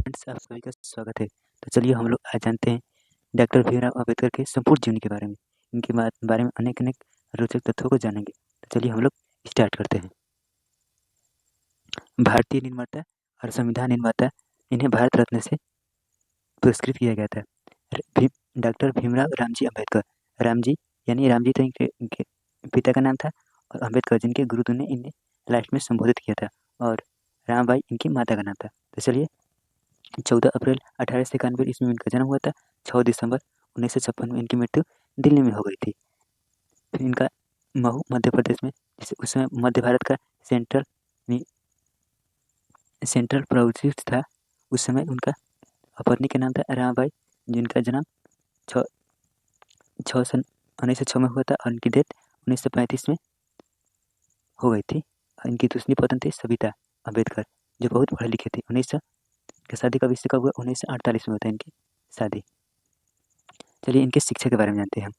Friends, आप सभी का स्वागत है। तो चलिए हम लोग आज जानते हैं डॉक्टर भीमराव अम्बेडकर के संपूर्ण जीवनी के बारे में। इनके बारे में अनेक रोचक तथ्यों को जानेंगे। तो चलिए हम लोग स्टार्ट करते हैं। भारतीय निर्माता और संविधान निर्माता, इन्हें भारत रत्न से पुरस्कृत किया गया था। डॉक्टर भीमराव रामजी अम्बेडकर। रामजी यानी रामजी तो इनके पिता का नाम था, और अम्बेडकर जिनके गुरुदेव ने इन्हें लास्ट में संबोधित किया था, और रामबाई इनकी माता का नाम था। तो चलिए 14 अप्रैल 1891 ईस्वी में इनका जन्म हुआ था। 6 दिसंबर 1956 में इनकी मृत्यु दिल्ली में हो गई थी। फिर इनका महू मध्य प्रदेश में, जिसे उस समय मध्य भारत का सेंट्रल प्रोविंस था, उस समय उनका पत्नी का नाम था रामाबाई, जिनका जन्म 1906 में हुआ था, और इनकी डेथ 1935 में हो गई थी। इनकी दूसरी पत्नी थी सविता अम्बेडकर, जो बहुत पढ़े लिखे थे। 1900 की शादी का विषय कब हुआ? 1948 में होता है इनकी शादी। चलिए इनके शिक्षा के बारे में जानते हैं हम।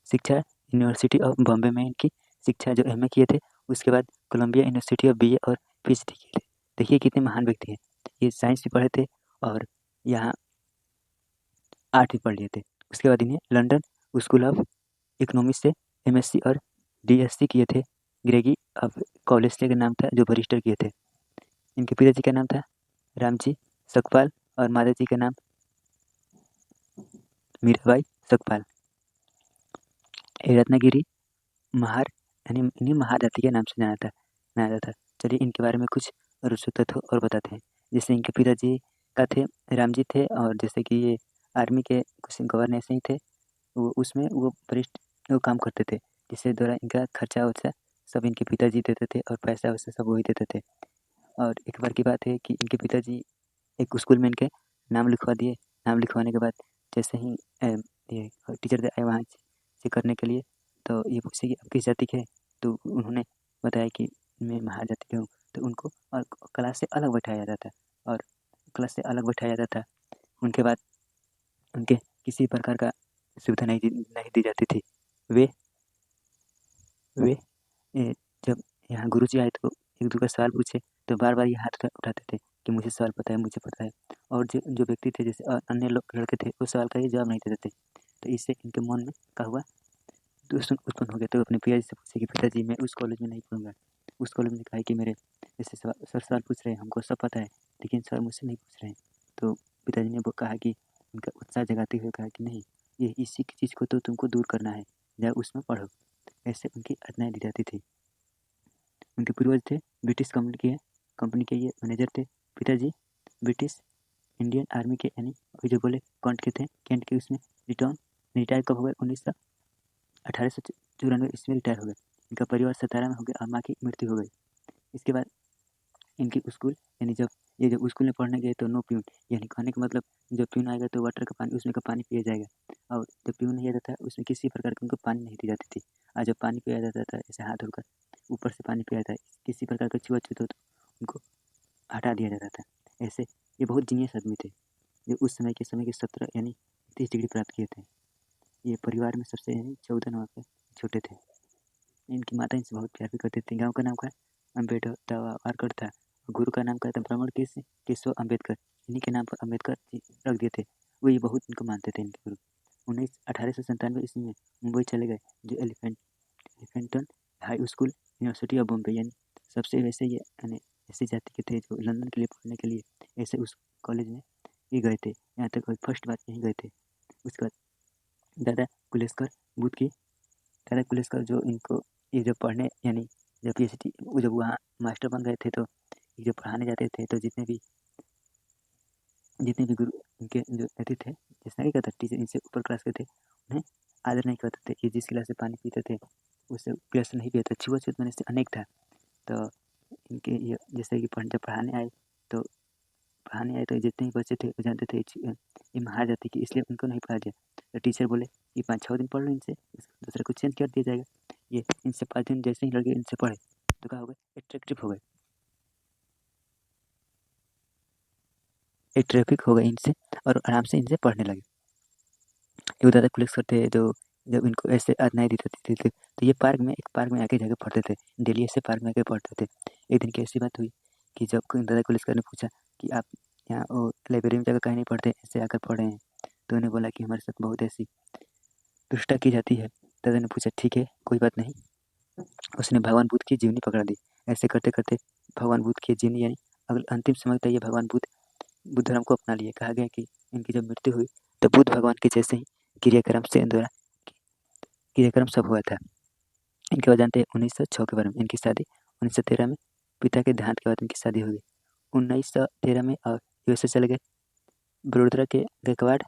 शिक्षा यूनिवर्सिटी ऑफ बॉम्बे में इनकी शिक्षा जो एमए किए थे, उसके बाद कोलंबिया यूनिवर्सिटी ऑफ बीए और पीएचडी किए थे। देखिए कितने महान व्यक्ति हैं। ये साइंस भी पढ़े थे और यहाँ आर्ट भी पढ़ लिए थे। उसके बाद इन्हें लंदन स्कूल ऑफ इकोनॉमिक्स से एमएससी और डीएससी किए थे। ग्रेगी ऑफ कॉलेज के नाम था, जो बैरिस्टर किए थे। इनके पिताजी का नाम था रामजी सकपाल, और माताजी का नाम मीराबाई सकपाल। रत्नागिरी महार यानी इन्हीं महार जाति के नाम से जाना जाता था। चलिए इनके बारे में कुछ रोचक तथ्य और बताते हैं। जैसे इनके पिताजी का थे रामजी थे, और जैसे कि ये आर्मी के कुछ गवर्नर ऐसे ही थे, वो उसमें वो वरिष्ठ वो काम करते थे, जिससे द्वारा इनका खर्चा वर्चा सब इनके पिताजी देते थे, और पैसा वैसा सब वही देते थे। और एक बार की बात है कि इनके पिताजी एक स्कूल में इनके नाम लिखवा दिए। नाम लिखवाने के बाद जैसे ही ये टीचर आए वहाँ से करने के लिए, तो ये पूछे कि आप किस जाति के हैं? तो उन्होंने बताया कि मैं महार जाति के हूँ। तो उनको और क्लास से अलग बैठाया जाता था, और क्लास से अलग बैठाया जाता था। उनके बाद उनके किसी प्रकार का सुविधा नहीं दी जाती थी। वे जब यहाँ गुरुजी आए तो एक दूसरे का सवाल पूछे, तो बार बार ये हाथ उठाते थे कि मुझे सवाल पता है, मुझे पता है। और जो व्यक्ति थे, जैसे अन्य लोग लड़के थे, उस सवाल का ही जवाब नहीं देते थे। तो इससे इनके मन में क्या हुआ, दोस्त उत्पन्न हो गया। तो अपने पिताजी से पूछे कि पिताजी मैं उस कॉलेज में नहीं पढ़ूंगा। उस कॉलेज में कहा कि मेरे जैसे सर सवाल पूछ रहे हैं, हमको सब पता है, लेकिन सर मुझसे नहीं पूछ रहे हैं। तो पिताजी ने वो कहा कि उनका उत्साह जगाते हुए कहा कि नहीं, ये इसी चीज़ को तो तुमको दूर करना है, जाओ उसमें पढ़ो। ऐसे उनकी आज्ञाएं दी जाती थी। उनके पूर्वज थे ब्रिटिश कंपनी के ये मैनेजर थे। पिताजी ब्रिटिश इंडियन आर्मी के यानी अभी जो बोले कैंट के उसमें रिटायर कब हो गए? 1894 ईस्वी में रिटायर हो गए। इनका परिवार 17 में हो गया, और माँ की मृत्यु हो गई। इसके बाद इनकी स्कूल यानी जब स्कूल में पढ़ने गए तो नो प्यून, यानी कहने का मतलब जब प्यून आएगा तो वाटर का पानी उसमें का पानी पिया जाएगा, और जब प्यून नहीं आता था उसमें किसी प्रकार का उनको पानी नहीं दी जाती थी। और जब पानी पिया जाता था, जैसे हाथ धोकर ऊपर से पानी पिया जाता है, किसी प्रकार का छुआछूत हो तो उनको हटा दिया जाता था। ऐसे ये बहुत जीनियस आदमी थे, जो उस समय के 17 यानी 30 डिग्री प्राप्त किए थे। ये परिवार में सबसे यानी 14 नंबर पर छोटे थे। इनकी माता इनसे बहुत प्यार भी करती थी। गाँव का नाम का अम्बेडकर था। गुरु का नाम क्या था? ब्राह्मण केशव अम्बेडकर। इन्हीं के नाम पर अम्बेडकर जी रख दिए थे। वो ये बहुत इनको मानते थे, इनके गुरु। 1897 ईस्वी में मुंबई चले गए, जो Elphinstone high school university of Bombay, यानी सबसे वैसे ये यानी ऐसी जाति के थे जो लंदन के लिए पढ़ने के लिए ऐसे उस कॉलेज में ये गए थे। यहाँ तक फर्स्ट बार यहीं गए थे। उसके बाद दादा कुलेश्वर बुद्ध की दादा कुलेश्वर जो इनको ये जब पढ़ने यानी जब पीएचडी जब वहाँ मास्टर बन गए थे, तो ये जब पढ़ाने जाते थे तो जितने भी गुरु इनके जो अतिथि थे, जिसने क्या था टीचर इनसे ऊपर क्लास के थे, उन्हें आदर नहीं करते थे। ये जिस गिलास से पानी पीते थे उससे गिलास नहीं पीते थे। छुआछूत मैंने से अनेक था। तो इनके ये जैसे कि जब पढ़ाने आए तो जितने भी बच्चे थे वो जानते थे ये महार जाति की, इसलिए उनको नहीं पढ़ा दिया। तो टीचर बोले कि 5-6 दिन पढ़ लो इनसे, दूसरा कुछ चेंज कर दिया जाएगा। ये इनसे 5 दिन जैसे ही लड़के इनसे पढ़े तो क्या हो गए? एट्रैक्टिव हो गए इनसे, और आराम से इनसे पढ़ने लगे। ये दादा कुलेश्वर थे, जो जब इनको ऐसे आज्ञाएं दी जाती थी तो ये एक पार्क में आके जाकर पढ़ते थे। डेली ऐसे पार्क में आके पढ़ते थे। एक दिन की ऐसी बात हुई कि जब दादा कुलिस्कर ने पूछा कि आप यहाँ लाइब्रेरी में जाकर कहीं नहीं पढ़ते, ऐसे आकर पढ़ रहे हैं, तो उन्हें बोला कि हमारे साथ बहुत ऐसी दुष्टता की जाती है। दादा ने पूछा ठीक है कोई बात नहीं, उसने भगवान बुद्ध की जीवनी पकड़ा दी। ऐसे करते करते भगवान बुद्ध की जीवनी यानी अगले अंतिम समय तक ये भगवान बुद्ध धर्म को अपना लिए। कहा गया कि इनकी जब मृत्यु हुई तो बुद्ध भगवान के जैसे ही क्रियाक्रम से द्वारा क्रियाक्रम सब हुआ था। इनके बाद जानते हैं 1906 के बारे में। इनकी शादी 1913 में पिता के देहांत के बाद इनकी शादी हो गई। 1913 में और यूएसए चले गए। बड़ोदरा के गायकवाड़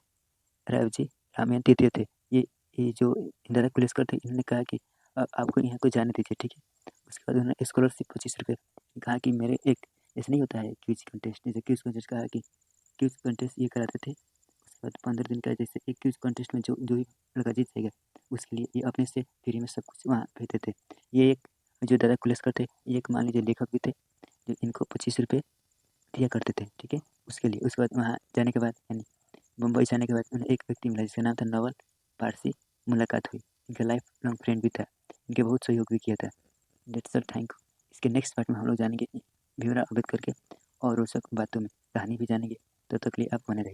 रावजी रामयन तृतीय थे। ये जो दादा कुलिस्कर थे, इन्होंने कहा कि आपको यहाँ को जाने दीजिए, ठीक है। उसके बाद उन्होंने स्कॉलरशिप 25 रुपये कहा कि मेरे एक ऐसे नहीं होता है क्विज कंटेस्ट, जैसे क्विज कंटेस्ट कहा कि क्विज कंटेस्ट ये कराते थे। उसके बाद 15 दिन का जैसे एक क्विज कंटेस्ट में जो जो भी लड़का जीत जाएगा उसके लिए ये अपने से फ्री में सब कुछ वहाँ भेजते थे। ये एक जो दादा कुलिस्कर थे, ये एक मान लीजिए लेखक भी थे जो इनको 25 रुपये दिया करते थे, ठीक है, उसके लिए। उसके बाद वहाँ जाने के बाद यानी मुंबई जाने के बाद उन्हें एक व्यक्ति मिला जिसका नाम था नवल पारसी। मुलाकात हुई, इनका लाइफ लॉन्ग फ्रेंड भी था, इनके बहुत सहयोग भी किया था। That's all, thank you. इसके नेक्स्ट पार्ट में हम लोग जानेंगे भीमराव अम्बेडकर के और रोचक बातों में कहानी भी जानेंगे। तब तक के लिए आप बने रहिए।